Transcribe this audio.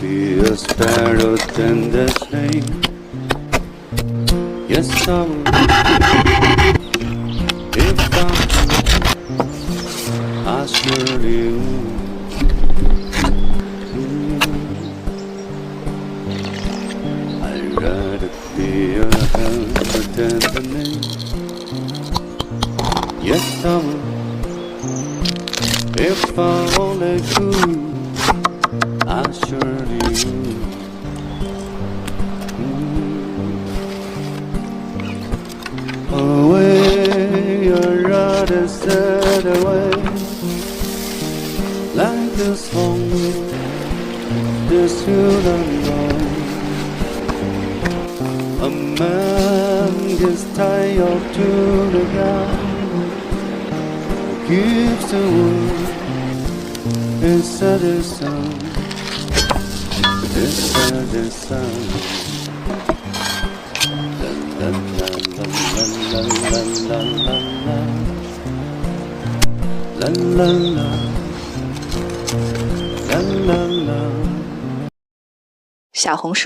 be a sparrow tenderly. Yes, I would. If I surely would. I'd rather be a helper tenderly. Yes, I would. If I only could, I surely would. Away, I'd rather set away, like the song, this hill unknown. A man gets tired to the ground, gives the word. Inside the sun, inside the sun. La la la la la la la la la la la la la。小红书。